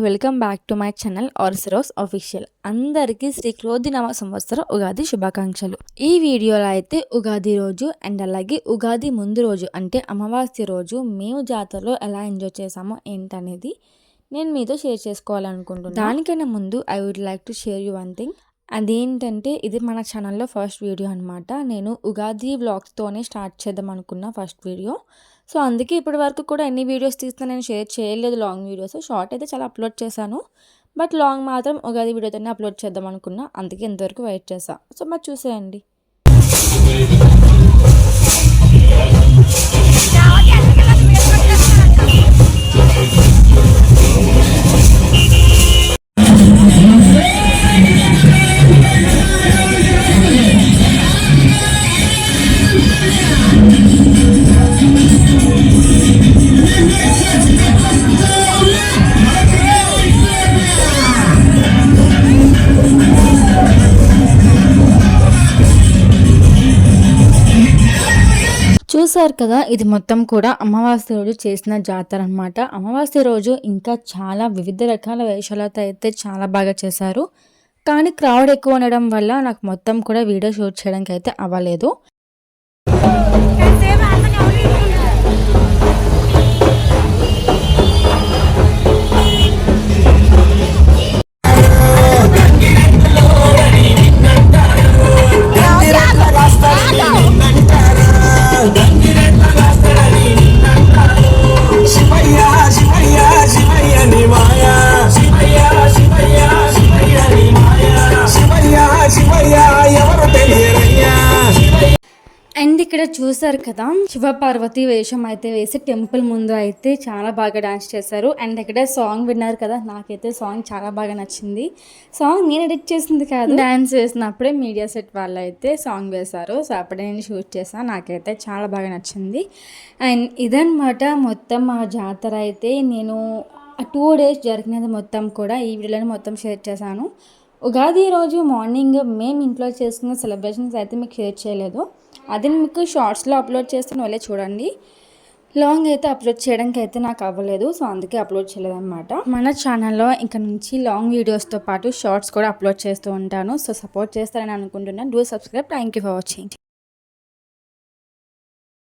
Welcome back to my channel ఆర్సిరోస్ official. అందరికీ శ్రీ క్రోధినామ సంవత్సర ఉగాది శుభాకాంక్షలు. ఈ వీడియోలో అయితే ఉగాది రోజు అండ్ అలాగే ఉగాది ముందు రోజు అంటే అమావాస్య రోజు మేము జాతరలో ఎలా ఎంజాయ్ చేసామో ఏంటనేది నేను మీతో షేర్ చేసుకోవాలనుకుంటున్నాను. దానికన్నా ముందు I would like to share you one thing. అదేంటంటే ఇది మన ఛానల్లో ఫస్ట్ వీడియో అనమాట. నేను ఉగాది వ్లాగ్స్తోనే స్టార్ట్ చేద్దాం అనుకున్న ఫస్ట్ వీడియో. సో అందుకే ఇప్పటి వరకు కూడా ఎన్ని వీడియోస్ తీసినా నేను షేర్ చేయలేదు లాంగ్ వీడియోస్. షార్ట్ అయితే చాలా అప్లోడ్ చేశాను, బట్ లాంగ్ మాత్రం ఉగాది వీడియోతోనే అప్లోడ్ చేద్దాం అనుకున్నా. అందుకే ఇంతవరకు వెయిట్ చేశాను. సో మరి చూసేయండి. చూసారు కదా, ఇది మొత్తం కూడా అమావాస్య రోజు చేసిన జాతర అనమాట. అమావాస్య రోజు ఇంకా చాలా వివిధ రకాల వేషాలతో అయితే చాలా బాగా చేశారు. కానీ క్రౌడ్ ఎక్కువ ఉండడం వల్ల నాకు మొత్తం కూడా వీడియో షూట్ చేయడానికి అయితే అవ్వలేదు. అండ్ ఇక్కడ చూసారు కదా, శివపార్వతి వేషం అయితే వేసి టెంపుల్ ముందు అయితే చాలా బాగా డాన్స్ చేశారు. అండ్ ఇక్కడ సాంగ్ విన్నారు కదా, నాకైతే సాంగ్ చాలా బాగా నచ్చింది. సాంగ్ నేను ఎడిట్ చేసింది కాదు, డాన్స్ చేసినప్పుడే మీడియా సెట్ వాళ్ళు అయితే సాంగ్ వేశారు. సో అప్పుడే నేను షూట్ చేశాను. నాకైతే చాలా బాగా నచ్చింది. అండ్ ఇదన్నమాట మొత్తం ఆ జాతర అయితే. నేను 2 days జరిగినది మొత్తం కూడా ఈ వీడియోలో మొత్తం షేర్ చేశాను. ఉగాది రోజు మార్నింగ్ మేము ఇంట్లో చేసుకున్న సెలబ్రేషన్స్ అయితే మీకు షేర్ చేయలేదు. అది మీకు షార్ట్స్లో అప్లోడ్ చేస్తాను, వాళ్ళే చూడండి. లాంగ్ అయితే అప్లోడ్ చేయడానికి అయితే నాకు అవ్వలేదు, సో అందుకే అప్లోడ్ చేయలేదు అనమాట. మన ఛానల్లో ఇంకా నుంచి లాంగ్ వీడియోస్తో పాటు షార్ట్స్ కూడా అప్లోడ్ చేస్తూ ఉంటాను. సో సపోర్ట్ చేస్తారని అనుకుంటున్నాను. Do subscribe. Thank you for watching.